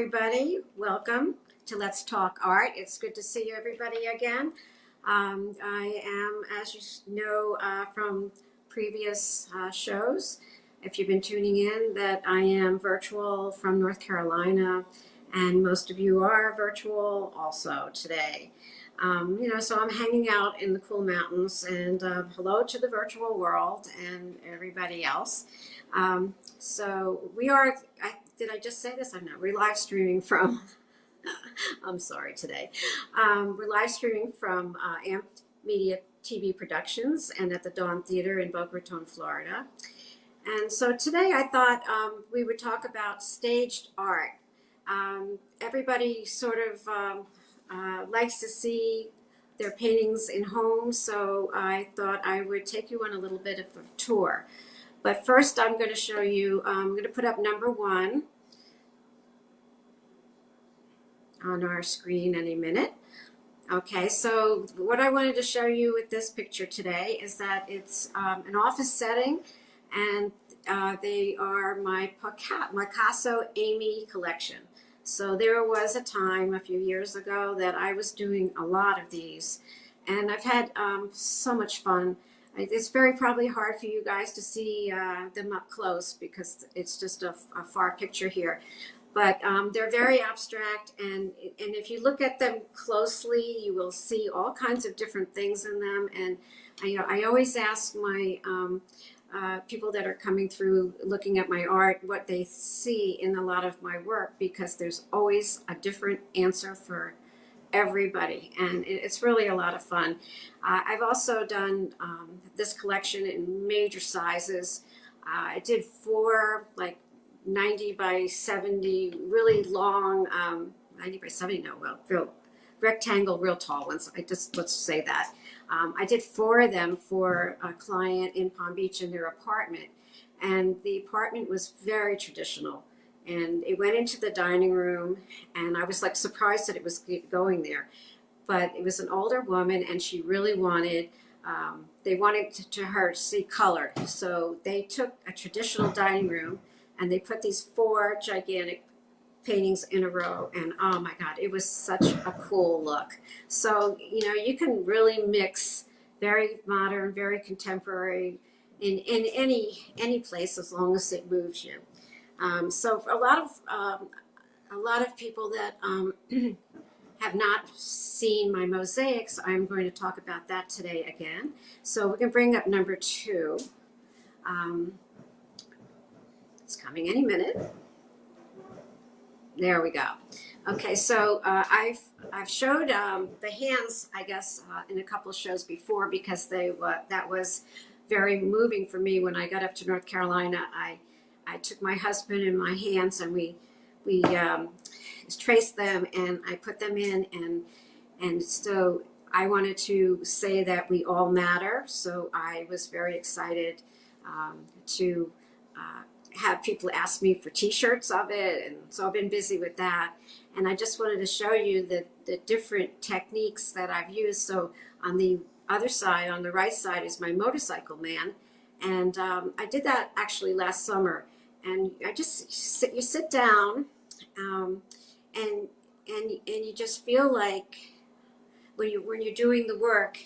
everybody. Welcome to Let's Talk Art. It's good to see everybody again. I am, as you know from previous shows, if you've been tuning in, that I am virtual from North Carolina, and most of you are virtual also today. So I'm hanging out in the cool mountains, and hello to the virtual world and everybody else. So we are, did I just say this? I'm not. We're live streaming from, I'm sorry today. We're live streaming from AMP Media TV Productions and at the Dawn Theater in Boca Raton, Florida. And so today I thought we would talk about staged art. Everybody sort of likes to see their paintings in homes, so I thought I would take you on a little bit of a tour. But first I'm going to show you, I'm going to put up number one on our screen any minute. Okay, so what I wanted to show you with this picture today is that it's an office setting, and they are my Picasso Amy collection. So there was a time a few years ago that I was doing a lot of these, and I've had so much fun. It's probably hard for you guys to see them up close because it's just a far picture here. But they're very abstract, and if you look at them closely, you will see all kinds of different things in them. And I always ask my people that are coming through looking at my art what they see in a lot of my work, because there's always a different answer for everybody, and it's really a lot of fun. I've also done this collection in major sizes. I did 4 like 90 by 70 really long 90 by 70 no, well, real rectangle, real tall ones. Let's say that I did 4 of them for a client in Palm Beach in their apartment, and the apartment was very traditional. And it went into the dining room, and I was like surprised that it was going there. But it was an older woman, and she really wanted, they wanted her to see color. So they took a traditional dining room, and they put these 4 gigantic paintings in a row. And oh my God, it was such a cool look. So, you can really mix very modern, very contemporary in any place as long as it moves you. So for a lot of people that have not seen my mosaics, I'm going to talk about that today again. So we can bring up number 2. It's coming any minute. There we go. Okay, so I've showed the hands, I guess, in a couple of shows before, because that was very moving for me. When I got up to North Carolina, I took my husband and my hands, and we traced them, and I put them in, and so I wanted to say that we all matter. So I was very excited to have people ask me for t-shirts of it, and so I've been busy with that. And I just wanted to show you the different techniques that I've used. So on the other side, on the right side, is my motorcycle man, and I did that actually last summer. And you sit down, and you just feel like when you're doing the work,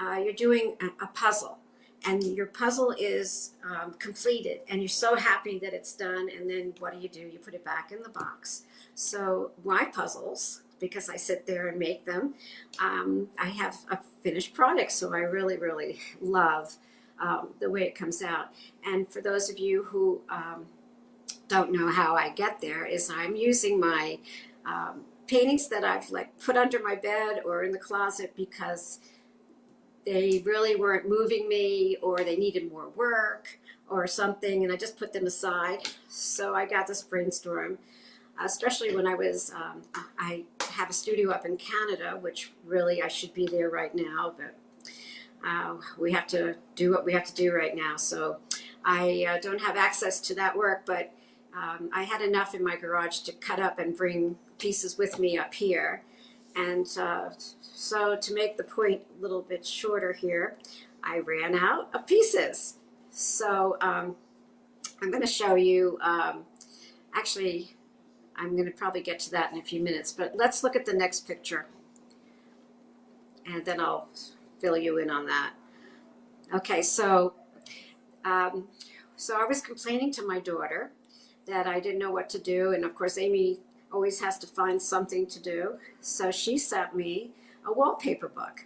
you're doing a puzzle, and your puzzle is completed, and you're so happy that it's done. And then what do? You put it back in the box. So my puzzles, because I sit there and make them, I have a finished product, so I really, really love the way it comes out. And for those of you who don't know how I get there, is I'm using my paintings that I've put under my bed or in the closet because they really weren't moving me, or they needed more work or something, and I just put them aside. So I got this brainstorm, especially when I have a studio up in Canada, which really I should be there right now, but we have to do what we have to do right now. So I don't have access to that work, but I had enough in my garage to cut up and bring pieces with me up here. And so to make the point a little bit shorter here, I ran out of pieces. So I'm going to show you, actually, I'm going to probably get to that in a few minutes, but let's look at the next picture and then I'll fill you in on that. Okay, um, so I was complaining to my daughter that I didn't know what to do. And of course, Amy always has to find something to do. So she sent me a wallpaper book.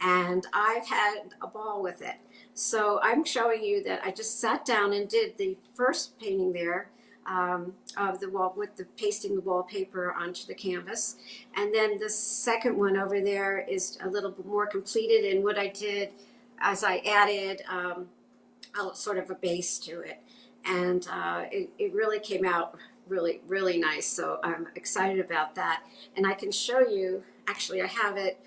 And I've had a ball with it. So I'm showing you that I just sat down and did the first painting there of the wall with the pasting the wallpaper onto the canvas. And then the second one over there is a little bit more completed. And what I did as I added sort of a base to it. And it really came out really, really nice. So I'm excited about that. And I can show you, actually, I have it.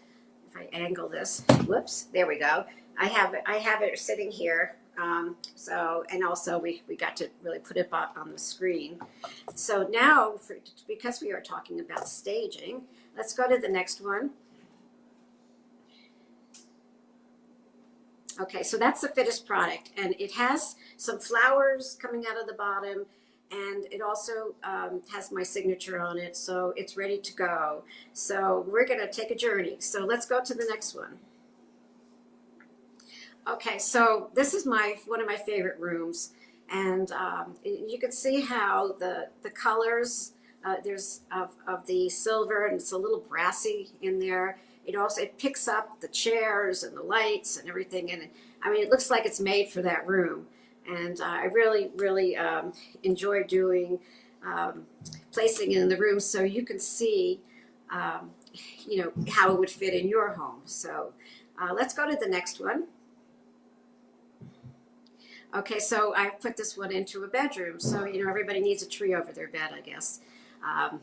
If I angle this, whoops, there we go. I have it sitting here. And also we got to really put it on the screen. So now, because we are talking about staging, let's go to the next one. Okay, so that's the finished product, and it has some flowers coming out of the bottom, and it also has my signature on it, so it's ready to go. So we're gonna take a journey. So let's go to the next one. Okay, so this is one of my favorite rooms, and you can see how the colors there's of the silver, and it's a little brassy in there. It picks up the chairs and the lights and everything, and I mean it looks like it's made for that room. And I really enjoy doing placing it in the room so you can see how it would fit in your home. So let's go to the next one. Okay, so I put this one into a bedroom. So, everybody needs a tree over their bed, I guess. Um,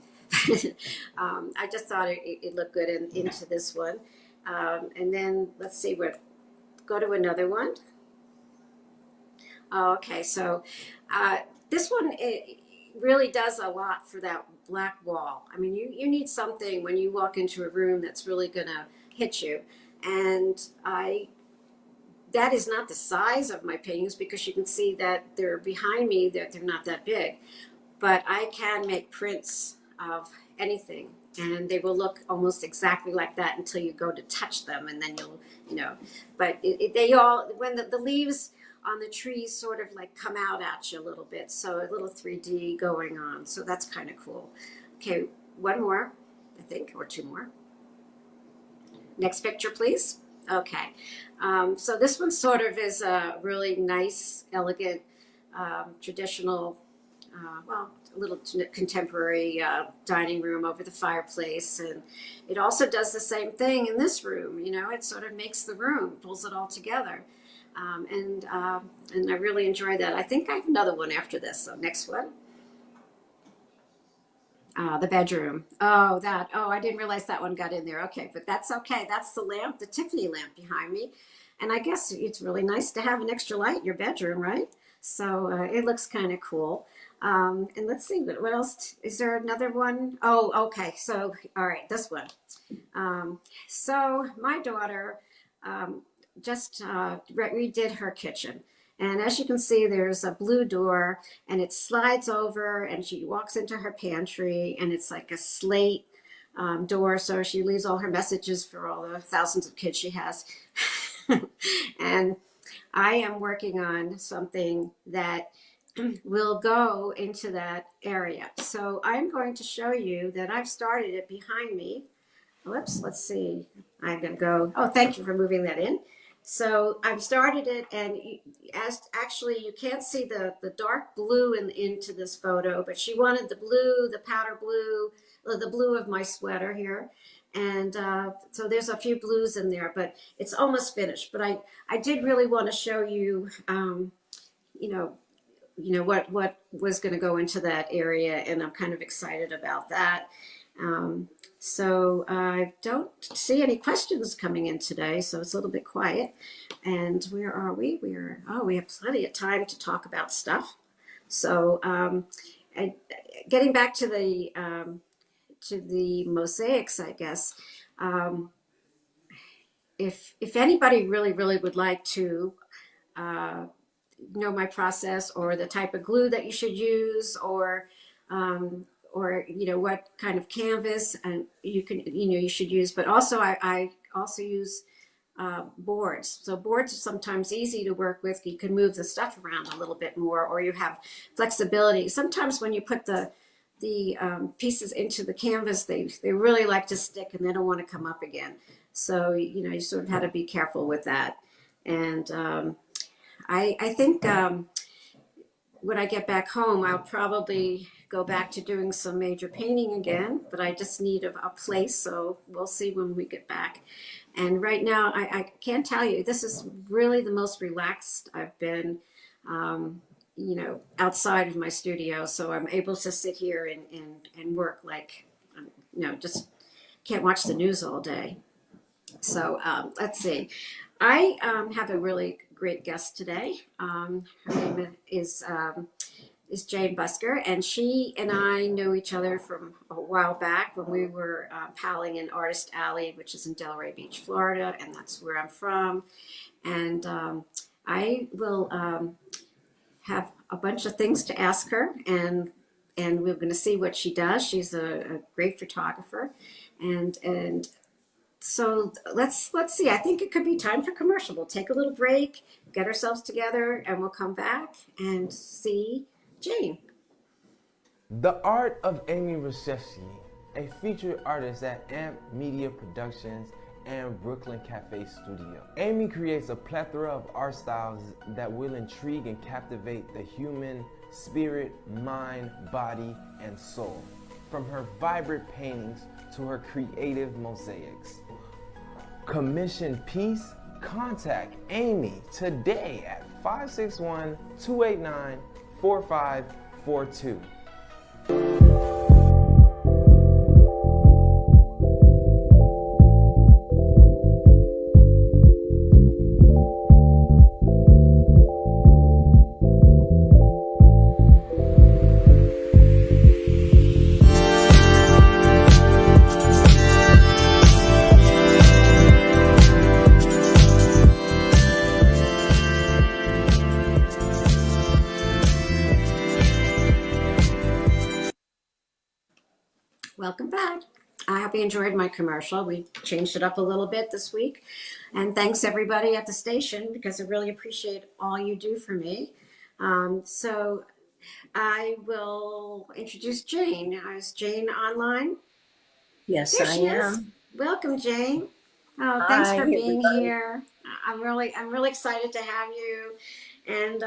I just thought it looked good into this one. And then let's see, go to another one. Okay, so this one, it really does a lot for that black wall. I mean, you need something when you walk into a room that's really gonna hit you. And that is not the size of my paintings because you can see that they're behind me, that they're not that big. But I can make prints of anything, and they will look almost exactly like that until you go to touch them, and then but they all, when the leaves on the trees sort of like come out at you a little bit, so a little 3D going on. So that's kind of cool. Okay, one more, I think, or two more. Next picture, please. Okay, so this one sort of is a really nice, elegant, traditional, a little contemporary dining room over the fireplace. And it also does the same thing in this room. It sort of makes the room, pulls it all together. And I really enjoy that. I think I have another one after this. So next one. The bedroom. Oh, I didn't realize that one got in there. Okay, but that's okay. That's the lamp, the Tiffany lamp behind me. And I guess it's really nice to have an extra light in your bedroom, right? So it looks kind of cool. And let's see, what else? Is there another one? Oh, okay. So, all right, this one. So my daughter just redid her kitchen. And as you can see, there's a blue door, and it slides over, and she walks into her pantry, and it's like a slate door, so she leaves all her messages for all the thousands of kids she has. And I am working on something that will go into that area. So I'm going to show you that I've started it behind me. Whoops, let's see. I'm going to go. Oh, thank you for moving that in. So I've started it, and actually you can't see the dark blue into this photo, but she wanted the blue, the powder blue, the blue of my sweater here. And so there's a few blues in there, but it's almost finished. But I did really want to show you, what was going to go into that area, and I'm kind of excited about that. So I don't see any questions coming in today, so it's a little bit quiet. And where are we? We have plenty of time to talk about stuff. So getting back to the mosaics, I guess. If anybody really would like to know my process, or the type of glue that you should use, or or what kind of canvas and you should use. But also I also use boards. So boards are sometimes easy to work with. You can move the stuff around a little bit more, or you have flexibility. Sometimes when you put the pieces into the canvas, they really like to stick and they don't want to come up again. So you sort of have to be careful with that. And I think when I get back home, I'll probably go back to doing some major painting again, but I just need a place. So we'll see when we get back. And right now, I can't tell you, this is really the most relaxed I've been, outside of my studio. So I'm able to sit here and work like, just can't watch the news all day. So let's see. I have a really great guest today. Her name is Jane Busker, and she and I know each other from a while back when we were palling in Artist Alley, which is in Delray Beach, Florida, and that's where I'm from. And I will have a bunch of things to ask her, and we're going to see what she does. She's a great photographer, and so let's see. I think it could be time for commercial. We'll take a little break, get ourselves together, and we'll come back and see Jane. The Art of Amy Reshefsky, a featured artist at AMP Media Productions and Brooklyn Cafe Studio. Amy creates a plethora of art styles that will intrigue and captivate the human spirit, mind, body, and soul. From her vibrant paintings to her creative mosaics. Commission piece? Contact Amy today at 561-289-4542. Welcome back. I hope you enjoyed my commercial. We changed it up a little bit this week. And thanks everybody at the station because I really appreciate all you do for me. So I will introduce Jane. Is Jane online? Yes, There I she is. am. Welcome, Jane. Oh, thanks Hi, for being everybody. here. I'm really excited to have you. And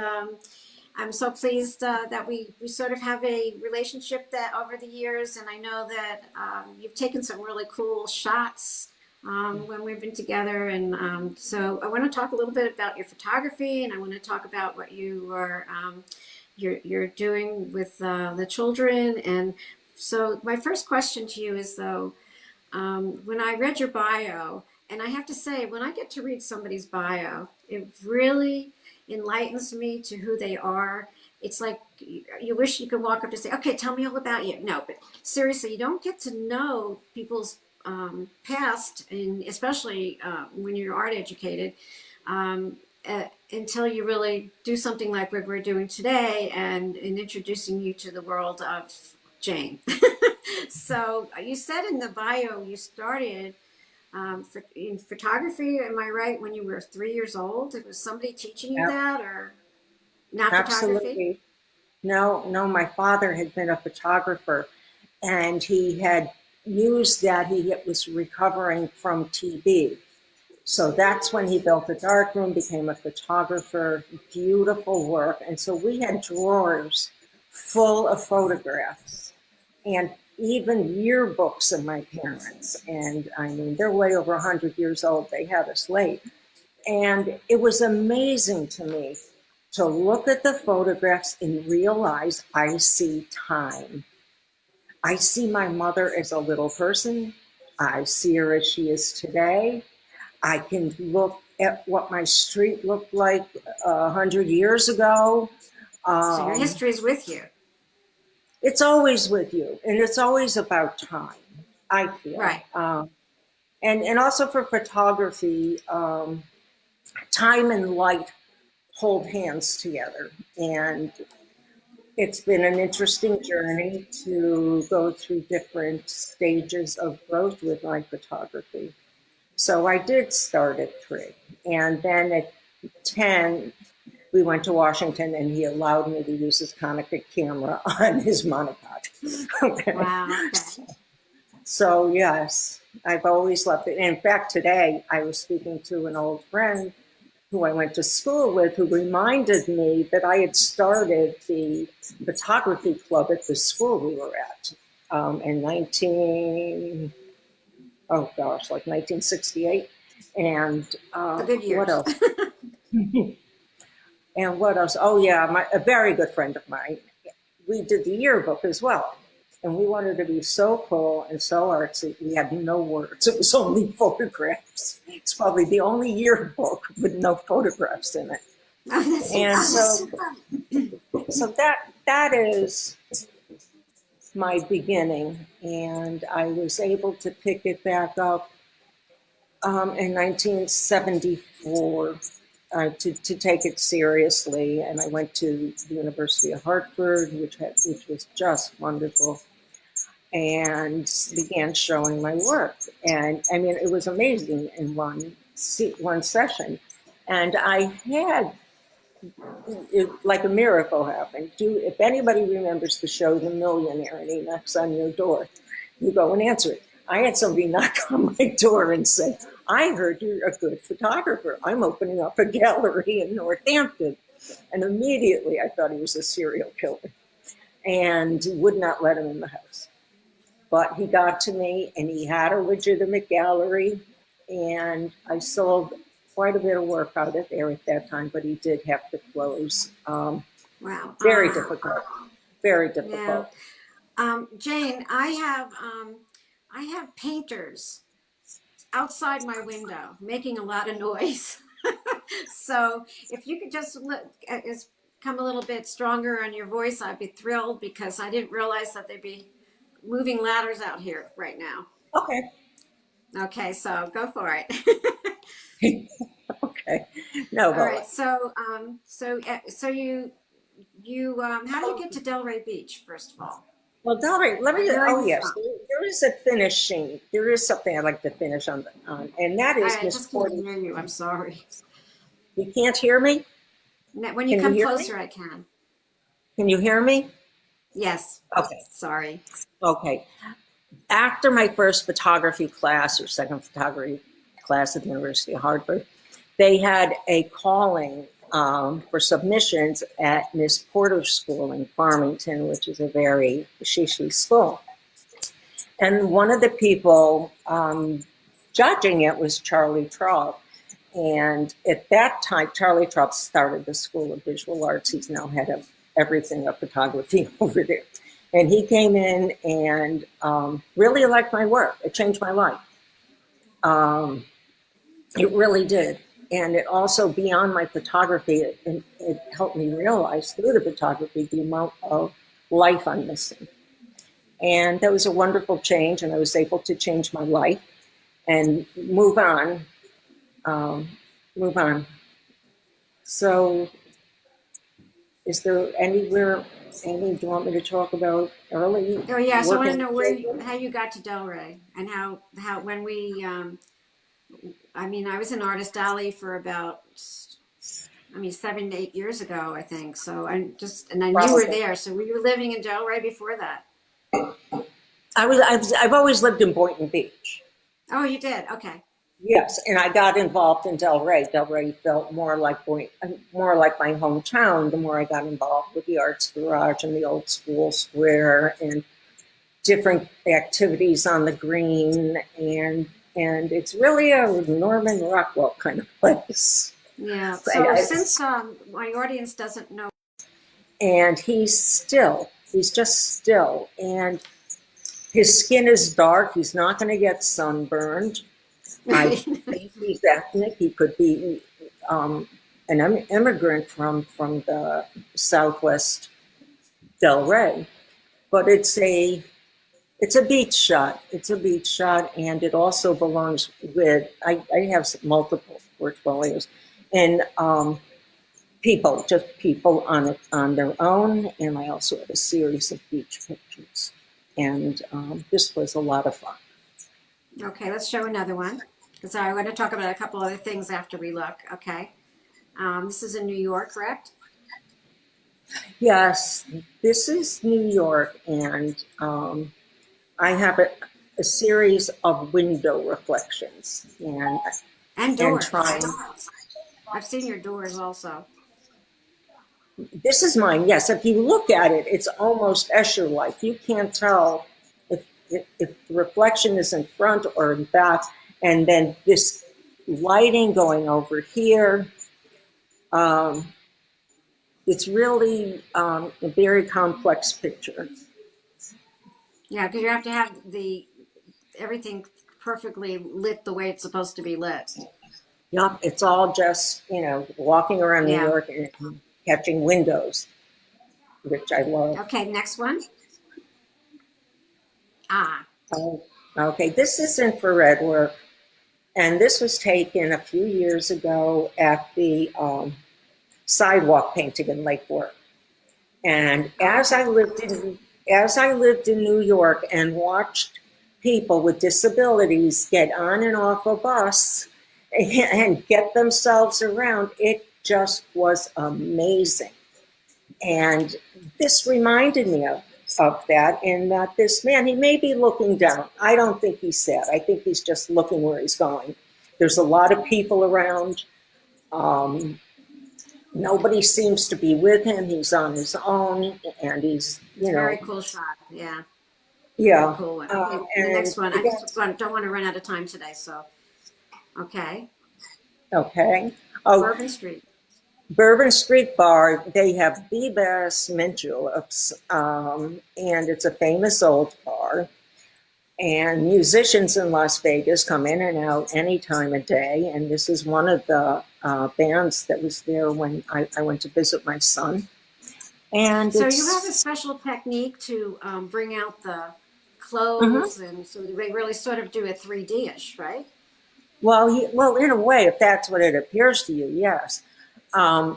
I'm so pleased that we sort of have a relationship that over the years, and I know that you've taken some really cool shots when we've been together. And so I want to talk a little bit about your photography, and I want to talk about what you're doing with the children. And so my first question to you is though, when I read your bio, and I have to say, when I get to read somebody's bio, it really enlightens me to who they are. It's like you wish you could walk up to say, okay, tell me all about you. No, but seriously, you don't get to know people's past, and especially when you're art educated, until you really do something like what we're doing today and in introducing you to the world of Jane. So you said in the bio you started in photography. Am I right? When you were 3 years old, it was somebody teaching you Yep, that, or not photography? absolutely. No, no, my father had been a photographer and he had used that he was recovering from TB. So that's when he built a darkroom, became a photographer, beautiful work. And so we had drawers full of photographs and even yearbooks of my parents. And I mean, they're way over 100 years old. They had us late. And it was amazing to me to look at the photographs and realize I see time. I see my mother as a little person. I see her as she is today. I can look at what my street looked like 100 years ago. So your Um, history is with you. it's always with you, and it's always about time, I feel. Right. And also for photography, time and light hold hands together. And It's been an interesting journey to go through different stages of growth with my photography. So I did start at 3. And then at 10, we went to Washington and he allowed me to use his Konica camera on his monopod. Okay. Wow. Okay. So, yes, I've always loved it. In fact, today I was speaking to an old friend who I went to school with, who reminded me that I had started the photography club at the school we were at in 1968. And The good what years. else? And what else? Oh, yeah, a very good friend of mine. We did the yearbook as well. And we wanted to be so cool and so artsy. We had no words. It was only photographs. It's probably the only yearbook with no photographs in it. Oh, that's And awesome. so that is my beginning. And I was able to pick it back up in 1974 to take it seriously. And I went to the University of Hartford, which was just wonderful, and began showing my work. And I mean, it was amazing in one session. And I had like a miracle happened. If anybody remembers the show The Millionaire and he knocks on your door, you go and answer it. I had somebody knock on my door and say, I heard you're a good photographer. I'm opening up a gallery in Northampton. And immediately I thought he was a serial killer and would not let him in the house. But he got to me and he had a legitimate gallery, and I sold quite a bit of work out of there at that time, but he did have to close. Wow. Very difficult, very Yeah. difficult. Jane, I have painters outside my window making a lot of noise. So if you could just come a little bit stronger on your voice, I'd be thrilled because I didn't realize that they'd be moving ladders out here right now. Okay, Okay, so go for it. okay. No, All well, right. So how do you get to Delray Beach, first of all? Delray, let me, Where are oh you yes, from? there is a finishing, there is something I'd like to finish on, and that is I Miss just can't Porter. hear you. I'm sorry. You can't hear me? When you Can you come hear me? closer, I can. Can you hear me? Yes. Okay, Sorry. okay. After my first photography class or second photography class at the University of Hartford, they had a calling for submissions at Miss Porter's School in Farmington, which is a very shishi school. And one of the people judging it was Charlie Traub. And at that time, Charlie Traub started the School of Visual Arts. He's now head of everything of photography over there. And he came in and really liked my work. It changed my life. It really did. And it also, beyond my photography, it helped me realize through the photography the amount of life I'm missing. And that was a wonderful change, and I was able to change my life and move on. Move on. So, is there anywhere, Amy, do you want me to talk about early Oh yes, I work want to with know children? how you got to Delray and how when I mean I was in Artist Alley for about 7 to 8 years ago, I think. So I knew you were Probably. there. So were you living in Delray before that? I've always lived in Boynton Beach. Oh, you did. Okay. Yes, and I got involved in Delray. Delray felt more like my hometown. The more I got involved with the Arts Garage and the Old School Square and different activities on the green, and it's really a Norman Rockwell kind of place. Yeah. So So since my audience doesn't know, and he's just still, and his skin is dark. He's not going to get sunburned. I think he's ethnic. He could be an immigrant from the Southwest Delray, but it's a beach shot. It's a beach shot, and it also belongs with. I have multiple portfolios, and People, just people on their own, and I also had a series of beach pictures. And this was a lot of fun. Okay, let's show another one because I want to talk about a couple other things after we look. Okay. This is in New York, correct? Yes, this is New York, and I have a series of window reflections, And and doors, trying. right? I've seen your doors also. This is mine. Yes, if you look at it, it's almost Escher-like. You can't tell if the reflection is in front or in back, and then this lighting going over here. Um, it's really a very complex picture. Yeah, because you have to have the everything perfectly lit the way it's supposed to be lit. Yep, it's all just, walking around New Yeah. York and catching windows, which I love. Okay, next one. Ah, Oh, okay, this is infrared work, and this was taken a few years ago at the sidewalk painting in Lake Worth. And oh, okay. as I lived in New York and watched people with disabilities get on and off a bus and get themselves around, it just was amazing. And this reminded me of that, in that this man, he may be looking down. I don't think he's sad. I think he's just looking where he's going. There's a lot of people around. Um, Nobody seems to be with him. He's on his own, and he's, It's a very cool shot. Yeah, very yeah. cool one. Okay, the And next one. I again, just don't want to run out of time today, so okay. okay. Oh, Bourbon Street. Bourbon Street Bar, they have the best mint juleps, and it's a famous old bar. And musicians in Las Vegas come in and out any time of day. And this is one of the bands that was there when I went to visit my son. And So you have a it's, special technique to bring out the mhm. clothes, and so they really sort of do a 3D-ish, right? Well, in a way, if that's what it appears to you, yes.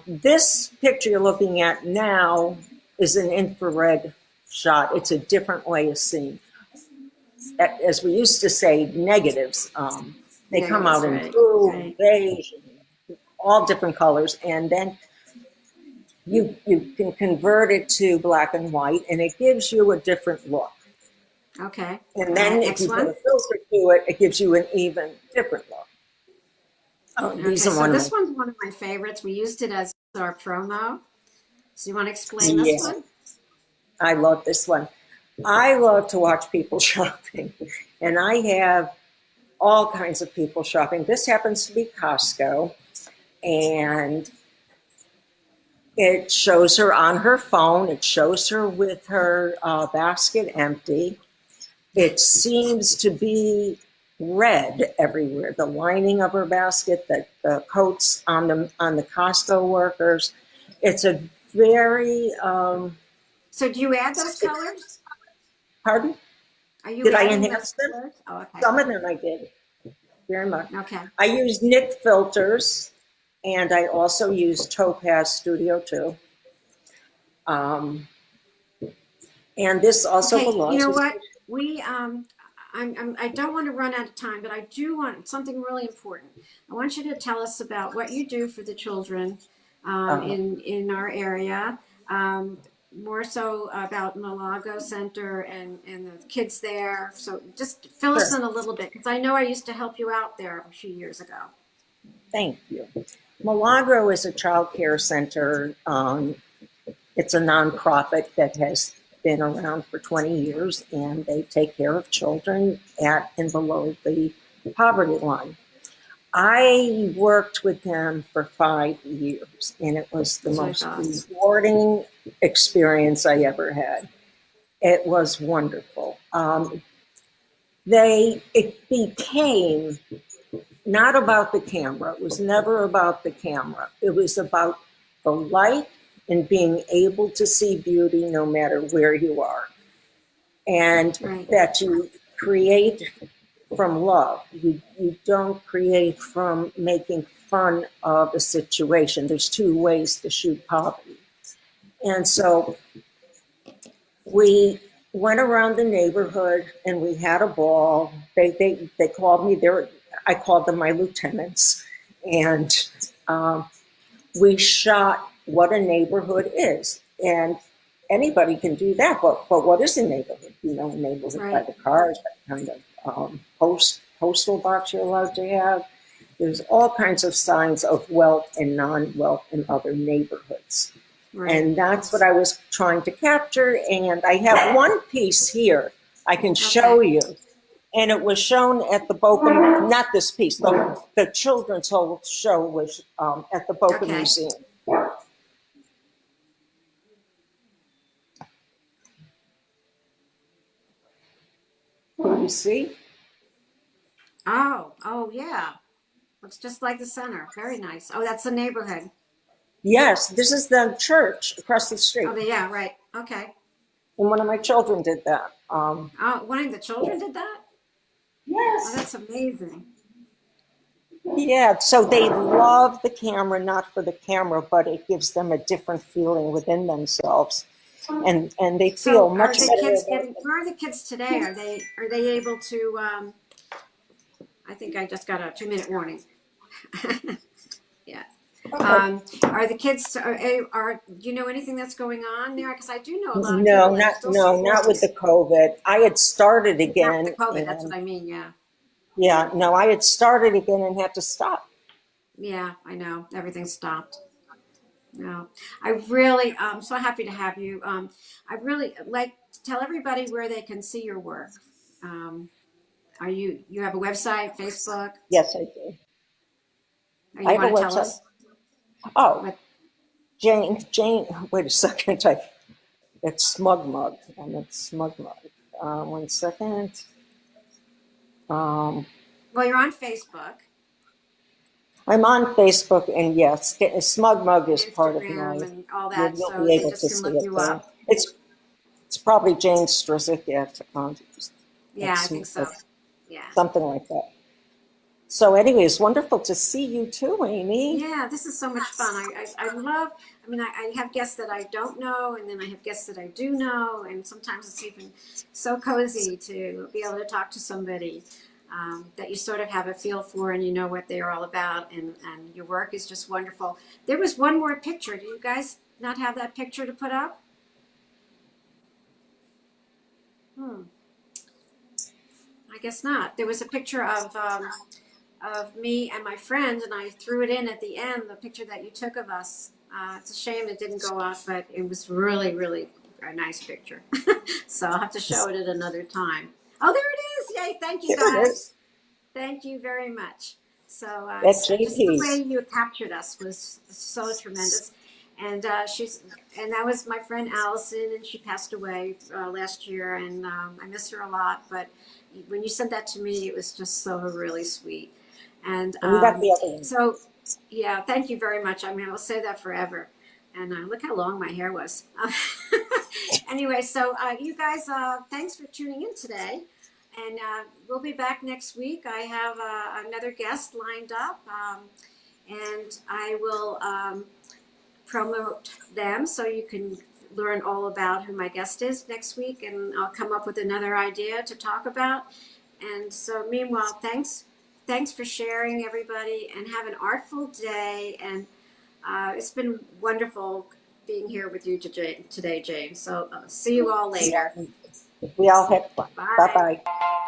This picture you're looking at now is an infrared shot. It's a different way of seeing. As we used to say, negatives. They come out Negatives, in right? blue and Right. beige, all different colors, and then you can convert it to black and white, and it gives you a different look. Okay. And All right. then if Next you put one. a filter to it, it gives you an even different look. Oh, these Okay. are So one of this my, one's one of my favorites. We used it as our promo. So you want to explain this yeah, one? I love this one. I love to watch people shopping, and I have all kinds of people shopping. This happens to be Costco, and it shows her on her phone. It shows her with her basket empty. It seems to be red everywhere. The lining of her basket, the coats on the Costco workers. It's a very So do you add those colors? pardon? Are you Did I adding those enhance them? colors? Oh, okay. Some of them I did, very much. Okay. I use Nick filters, and I also use Topaz Studio too. Um, and this also Okay. You belongs know with. what? We I don't want to run out of time, but I do want something really important. I want you to tell us about what you do for the children Uh, in our area. Um, More so about Malago Center and the kids there. So just fill us sure. in a little bit because I know I used to help you out there a few years ago. Thank you. Milagro is a child care center. It's a nonprofit that has been around for 20 years, and they take care of children at and below the poverty line. I worked with them for 5 years, and it was the That's what I most thought. rewarding experience I ever had. It was wonderful. It became not about the camera. It was never about the camera. It was about the light and being able to see beauty no matter where you are. And Right. that you create from love. You don't create from making fun of a situation. There's two ways to shoot poverty. And so we went around the neighborhood and we had a ball. They called me there. I called them my lieutenants. And we shot what a neighborhood is. And anybody can do that. But what is a neighborhood? You know, a neighborhood by Right. the cars, by the kind of postal box you're allowed to have. There's all kinds of signs of wealth and non-wealth in other neighborhoods. Right. And that's what I was trying to capture. And I have one piece here I can show Okay. you. And it was shown at the Boca, not this piece, the children's whole show was at the Boca Okay. Museum. Can you see? Oh, yeah. Looks just like the center. Very nice. Oh, that's the neighborhood. Yes, this is the church across the street. Oh, yeah, right. Okay. And one of my children did that. Oh, one of the children did that? Oh, Yes. that's amazing. Yeah, so they love the camera, not for the camera, but it gives them a different feeling within themselves. And they feel So are much the better kids about getting, where are the kids today? Are they able to, I think I just got a 2-minute warning. Yeah. Are the kids, do you know anything that's going on there? Because I do know a lot of people that are still not with supporting. the COVID. I had started Not with again, the COVID, that's what and I mean, yeah. yeah, no, I had started again and had to stop. Yeah, I know. Everything stopped. No, I really, I'm so happy to have you. I really like to tell everybody where they can see your work. Um, you have a website, Facebook? Yes, I do. Or I you have a want to tell website. us Oh, what? Jane, wait a second. It's Smug Mug, and it's Smug Mug. 1 second. Um, Well, you're on Facebook I'm on Facebook, and yes, Smug Mug and is part of Instagram my. and all that, You'll so be they able just to can see look it you there. up. It's probably Jane Struzik at Yeah, I think so. Yeah. something like that. So, anyways, wonderful to see you too, Amy. Yeah, this is so much fun. I love, I mean, I have guests that I don't know, and then I have guests that I do know, and sometimes it's even so cozy to be able to talk to somebody that you sort of have a feel for and you know what they're all about, and your work is just wonderful. There was one more picture. Do you guys not have that picture to put up? Hmm, I guess not. There was a picture of me and my friend, and I threw it in at the end, the picture that you took of us. It's a shame it didn't go up, but it was really, really a nice picture. So I'll have to show it at another time. Oh, there it is. Yay. Thank you, Here it guys. is. Thank you very much. So, That's just the way JP's. you captured us was so tremendous. And and that was my friend Allison, and she passed away last year, and I miss her a lot. But when you sent that to me, it was just so really sweet. And And you got the other one. so, yeah, thank you very much. I mean, I'll say that forever. And look how long my hair was. Anyway, so you guys, thanks for tuning in today. And we'll be back next week. I have another guest lined up, and I will promote them so you can learn all about who my guest is next week. And I'll come up with another idea to talk about. And so, meanwhile, thanks for sharing, everybody, and have an artful day. And it's been wonderful being here with you today, James. So, see you all later. We all had fun. Bye Bye. bye.